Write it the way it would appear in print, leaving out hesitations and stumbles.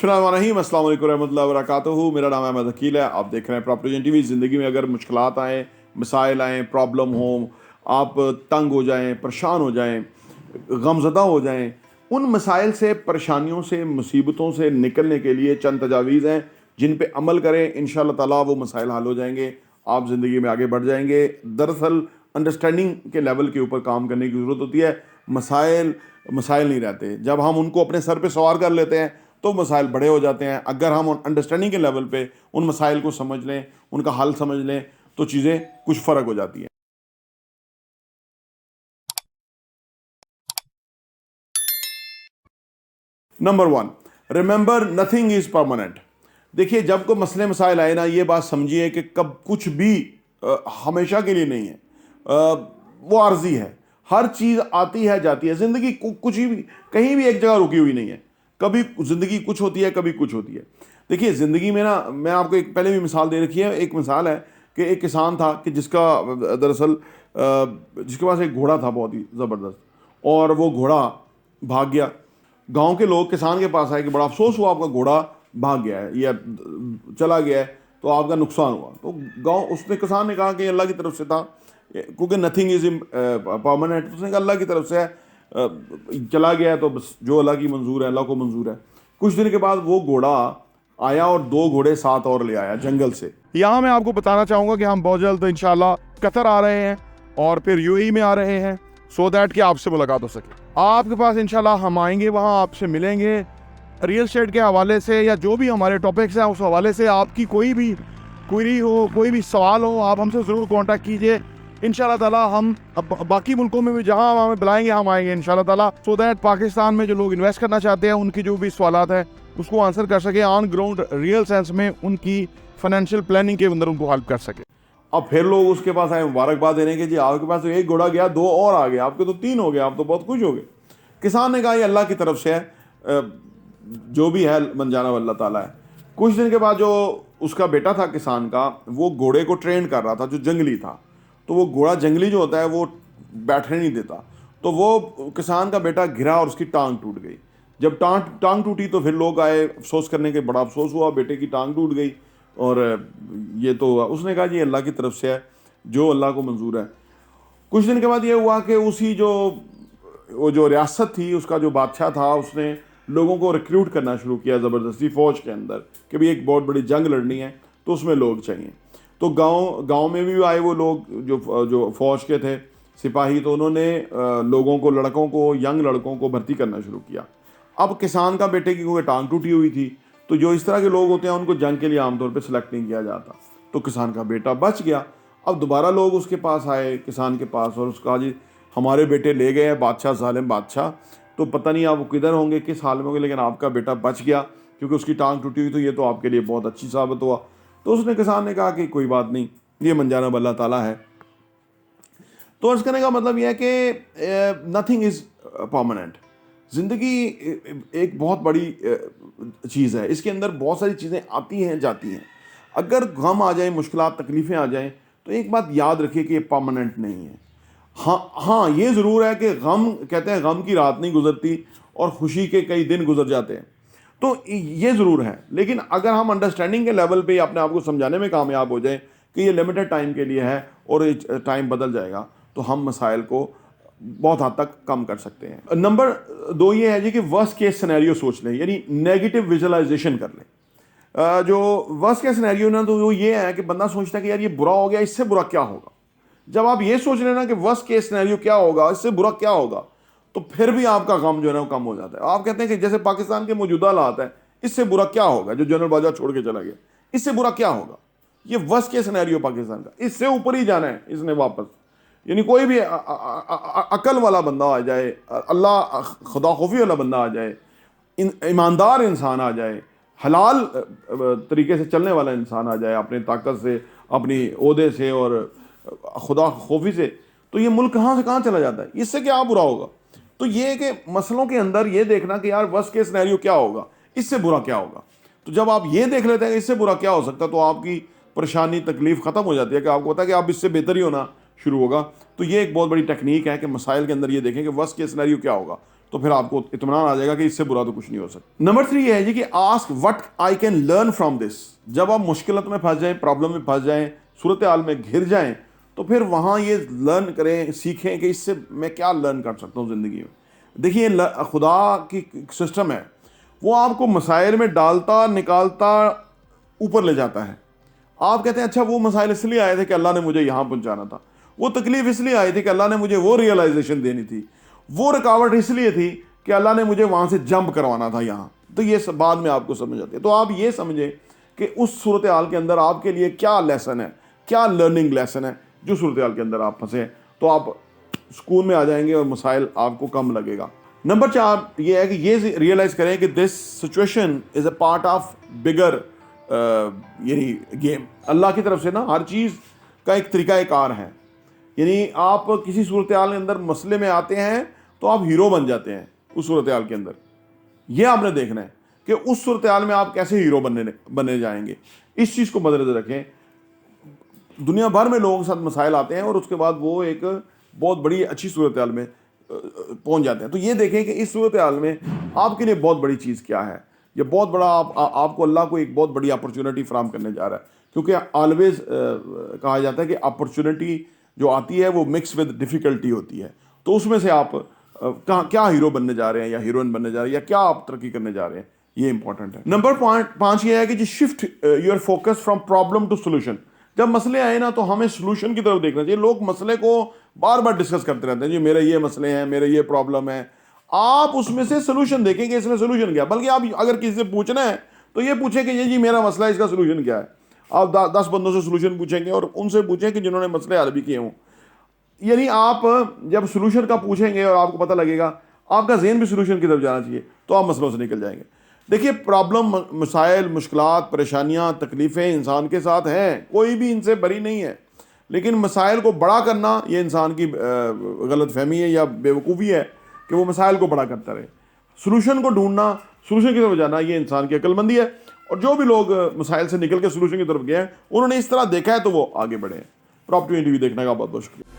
बिस्मिल्लाहिर्रहमानिर्रहीम, अस्सलाम वालेकुम रहमतुल्लाहि व बरकातुहू। मेरा नाम अहमद हकील है। आप देख रहे हैं प्रॉपर्टी टीवी। ज़िंदगी में अगर मुश्किलात आएँ, मसाइल आएँ, प्रॉब्लम हो, आप तंग हो जाएँ, परेशान हो जाएँ, गमज़दा हो जाएँ, उन मसाइल से, परेशानियों से, मुसीबतों से निकलने के लिए चंद तजावीज़ हैं जिन पे अमल करें, इंशाअल्लाह ताला वो मसाइल हल हो जाएंगे, आप ज़िंदगी में आगे बढ़ जाएंगे। दरअसल अंडरस्टैंडिंग के लेवल के ऊपर काम करने की ज़रूरत होती है। मसाइल मसाइल नहीं रहते। जब हम उनको अपने सर पे सवार कर लेते हैं तो मसाइल बड़े हो जाते हैं। अगर हम अंडरस्टैंडिंग के लेवल पे उन मसाइल को समझ लें, उनका हल समझ लें, तो चीज़ें कुछ फ़र्क हो जाती हैं। Number one, remember nothing is permanent. देखिए, जब को मसले मसाइल आए ना, ये बात समझिए कि कब कुछ भी हमेशा के लिए नहीं है। वो आर्जी है। हर चीज़ आती है, जाती है। ज़िंदगी कुछ ही भी, कहीं भी एक जगह रुकी हुई नहीं है। कभी ज़िंदगी कुछ होती है, कभी कुछ होती है। देखिए, ज़िंदगी में ना, मैं आपको एक पहले भी मिसाल दे रखी है। एक मिसाल है कि एक किसान था कि जिसका दरअसल जिसके पास एक घोड़ा था बहुत ही ज़बरदस्त, और वो घोड़ा भाग गया। गांव के लोग किसान के पास आए कि बड़ा अफसोस हुआ, आपका घोड़ा भाग गया है या चला गया है, तो आपका नुकसान हुआ। तो गांव उसने किसान ने कहा कि अल्लाह की तरफ से था, क्योंकि नथिंग इज़ परमानेंट। उसने कहा अल्लाह की तरफ से है, चला गया है तो बस जो अल्लाह की मंजूर है, अल्लाह को मंजूर है। कुछ दिन के बाद वो घोड़ा आया और 2 घोड़े साथ और ले आया जंगल से। यहाँ मैं आपको बताना चाहूँगा कि हम बहुत जल्द इंशाल्लाह कतर आ रहे हैं और फिर यूएई में आ रहे हैं, सो दैट कि आपसे मुलाकात हो सके। आपके पास इंशाल्लाह हम आएंगे, वहाँ आपसे मिलेंगे। रियल एस्टेट के हवाले से या जो भी हमारे टॉपिक्स हैं उस हवाले से आपकी कोई भी क्वेरी हो, कोई भी सवाल हो, आप हमसे ज़रूर कांटेक्ट कीजिए। इंशाल्लाह ताला हम अब बाकी मुल्कों में भी जहाँ हमें बुलाएंगे हम आएंगे इंशाल्लाह ताला, सो दैट पाकिस्तान में जो लोग इन्वेस्ट करना चाहते हैं उनकी जो भी सवालात हैं उसको आंसर कर सके, ऑन ग्राउंड रियल सेंस में उनकी फाइनेंशियल प्लानिंग के अंदर उनको हेल्प कर सके। अब फिर लोग उसके पास आए मुबारकबाद देने के, जी आपके पास तो एक घोड़ा गया, 2 और आ गए, आपके तो 3 हो गए, आप तो बहुत खुश हो गए। किसान ने कहा ये अल्लाह की तरफ से है, जो भी है मन जाना अल्लाह ताला है। कुछ दिन के बाद जो उसका बेटा था किसान का, वो घोड़े को ट्रेन कर रहा था, जो जंगली था। तो वो घोड़ा जंगली जो होता है वो बैठने नहीं देता, तो वो किसान का बेटा गिरा और उसकी टांग टूट गई। जब टांग टूटी तो फिर लोग आए अफसोस करने के, बड़ा अफसोस हुआ, बेटे की टांग टूट गई। और ये तो उसने कहा जी अल्लाह की तरफ से है, जो अल्लाह को मंजूर है। कुछ दिन के बाद ये हुआ कि उसी वो जो रियासत थी, उसका जो बादशाह था, उसने लोगों को रिक्रूट करना शुरू किया ज़बरदस्ती फ़ौज के अंदर कि भाई एक बहुत बड़ी जंग लड़नी है तो उसमें लोग चाहिए। तो गांव में भी आए वो लोग जो फ़ौज के थे सिपाही, तो उन्होंने लोगों को, लड़कों को, यंग लड़कों को भर्ती करना शुरू किया। अब किसान का बेटे की क्योंकि टांग टूटी हुई थी, तो जो इस तरह के लोग होते हैं उनको जंग के लिए आमतौर पर सिलेक्ट नहीं किया जाता। तो किसान का बेटा बच गया। अब दोबारा लोग उसके पास आए, किसान के पास, और उसका जी हमारे बेटे ले गए हैं बादशाह, जालिम बादशाह, तो पता नहीं आप वो किधर होंगे, किस हाल में होंगे, लेकिन आपका बेटा बच गया क्योंकि उसकी टांग टूटी हुई, तो ये तो आपके लिए बहुत अच्छी साबित हुआ। तो उसने, किसान ने कहा कि कोई बात नहीं, ये मंजाना अल्लाह ताला है। तो अर्ज़ करने का मतलब यह है कि नथिंग इज़ परमानेंट। ज़िंदगी एक बहुत बड़ी चीज़ है, इसके अंदर बहुत सारी चीज़ें आती हैं, जाती हैं। अगर गम आ जाए, मुश्किलात, तकलीफ़ें आ जाएं, तो एक बात याद रखिए कि ये परमानेंट नहीं है। हाँ, ये ज़रूर है कि गम, कहते हैं गम की रात नहीं गुजरती और खुशी के कई दिन गुजर जाते हैं, तो ये ज़रूर है। लेकिन अगर हम अंडरस्टैंडिंग के लेवल पे अपने आप को समझाने में कामयाब हो जाए कि ये लिमिटेड टाइम के लिए है और टाइम बदल जाएगा, तो हम मसाइल को बहुत हद तक कम कर सकते हैं। नंबर 2 ये है जी कि वर्स्ट केस सिनेरियो सोच लें, यानी नेगेटिव विजुअलाइजेशन कर लें। जो वर्स्ट केस सिनेरियो ना, तो वो ये है कि बंदा सोचता है कि यार ये बुरा हो गया, इससे बुरा क्या होगा। जब आप ये सोच लेना कि वर्स्ट केस सिनेरियो क्या होगा, इससे बुरा क्या होगा, तो फिर भी आपका गम जो है ना वो कम हो जाता है। आप कहते हैं कि जैसे पाकिस्तान के मौजूदा हालात है, इससे बुरा क्या होगा, जो जनरल बाजवा छोड़ के चला गया, इससे बुरा क्या होगा। ये वर्स्ट केस सिनेरियो पाकिस्तान का, इससे ऊपर ही जाना है इसने वापस। यानी कोई भी अकल वाला बंदा आ जाए, अल्लाह खुदा खौफी वाला बंदा आ जाए, ईमानदार इंसान आ जाए, हलाल तरीके से चलने वाला इंसान आ जाए, अपनी ताकत से, अपनी ओहदे से और खुदा खौफी से, तो ये मुल्क कहाँ से कहाँ चला जाता है। इससे क्या बुरा होगा। तो ये है कि मसलों के अंदर ये देखना कि यार वर्स्ट केस सिनेरियो क्या होगा, इससे बुरा क्या होगा। तो जब आप ये देख लेते हैं कि इससे बुरा क्या हो सकता है, तो आपकी परेशानी, तकलीफ ख़त्म हो जाती है कि आपको पता है कि आप इससे बेहतर ही होना शुरू होगा। तो ये एक बहुत बड़ी टेक्निक है कि मसाइल के अंदर ये देखें कि वर्स्ट केस सिनेरियो क्या होगा, तो फिर आपको इत्मीनान आ जाएगा कि इससे बुरा तो कुछ नहीं हो सकता। नंबर 3 ये है जी कि ask what I can learn from this. जब आप मुश्किलत में फंस जाएं, प्रॉब्लम में फंस जाएं, सूरत हाल में घिर जाएं, तो फिर वहाँ ये लर्न करें, सीखें कि इससे मैं क्या लर्न कर सकता हूँ ज़िंदगी में। देखिए खुदा की सिस्टम है, वो आपको मसाइल में डालता निकालता ऊपर ले जाता है। आप कहते हैं अच्छा वो मसाइल इसलिए आए थे कि अल्लाह ने मुझे यहाँ पहुँचाना था, वो तकलीफ इसलिए आई थी कि अल्लाह ने मुझे वो रियलाइजेशन देनी थी, वो रुकावट इसलिए थी कि अल्लाह ने मुझे वहाँ से जंप करवाना था यहाँ। तो ये सब बाद में आपको समझ आती है। तो आप ये समझें कि उस सूरत हाल के अंदर आपके लिए क्या लेसन है, क्या लर्निंग लेसन है जो सूरत हाल के अंदर आप फंसे, तो आप स्कूल में आ जाएंगे और मसाइल आपको कम लगेगा। नंबर 4 ये है कि ये रियलाइज़ करें कि this situation is a part of bigger यानी गेम। अल्लाह की तरफ से ना हर चीज़ का एक तरीक़ाकार है। यानी आप किसी सूरत हाल के अंदर मसले में आते हैं तो आप हीरो बन जाते हैं उस सूरत हाल के अंदर। यह आपने देखना है कि उस सूरत हाल में आप कैसे हीरो बनने जाएंगे। इस चीज़ को मद्देनज़र रखें। दुनिया भर में लोगों के साथ मसाइल आते हैं और उसके बाद वो एक बहुत बड़ी अच्छी सूरत हाल में पहुंच जाते हैं। तो ये देखें कि इस सूरत हाल में आपके लिए बहुत बड़ी चीज़ क्या है। ये बहुत बड़ा आपको अल्लाह को एक बहुत बड़ी अपॉर्चुनिटी फराहम करने जा रहा है, क्योंकि ऑलवेज कहा जाता है कि अपॉर्चुनिटी जो आती है वो मिक्स विद डिफ़िकल्टी होती है। तो उसमें से आप क्या हीरो बनने जा रहे हैं या हीरोइन बनने जा रहे हैं, या क्या आप तरक्की करने जा रहे हैं, ये इंपॉर्टेंट है। नंबर 5 ये है कि जी shift your focus from problem to solution. जब मसले आए ना तो हमें सोल्यूशन की तरफ देखना चाहिए। लोग मसले को बार बार डिस्कस करते रहते हैं, जी मेरे ये मसले हैं, मेरे ये प्रॉब्लम है। आप उसमें से सोल्यूशन देखें कि इसमें सोल्यूशन क्या है। बल्कि आप अगर किसी से पूछना है तो ये पूछें कि ये जी मेरा मसला है, इसका सोल्यूशन क्या है। आप 10 बंदों से सोल्यूशन पूछेंगे और उनसे पूछें कि जिन्होंने मसले हल भी किए हों। यानी आप जब सोल्यूशन का पूछेंगे और आपको पता लगेगा, आपका ज़हन भी सोल्यूशन की तरफ जाना चाहिए, तो आप मसलों से निकल जाएंगे। देखिए प्रॉब्लम, मसाइल, मुश्किलात, परेशानियाँ, तकलीफ़ें इंसान के साथ हैं, कोई भी इनसे बरी नहीं है। लेकिन मसाइल को बड़ा करना ये इंसान की गलतफहमी है या बेवकूफ़ी है कि वो मसाइल को बड़ा करता रहे। सोल्यूशन को ढूंढना, सोल्यूशन की तरफ जाना, ये इंसान की अक्लमंदी है। और जो भी लोग मसाइल से निकल के सोल्यूशन की तरफ गए हैं, उन्होंने इस तरह देखा है तो वो आगे बढ़े हैं। प्रॉपर्टी टीवी देखने का बहुत बहुत शुक्रिया।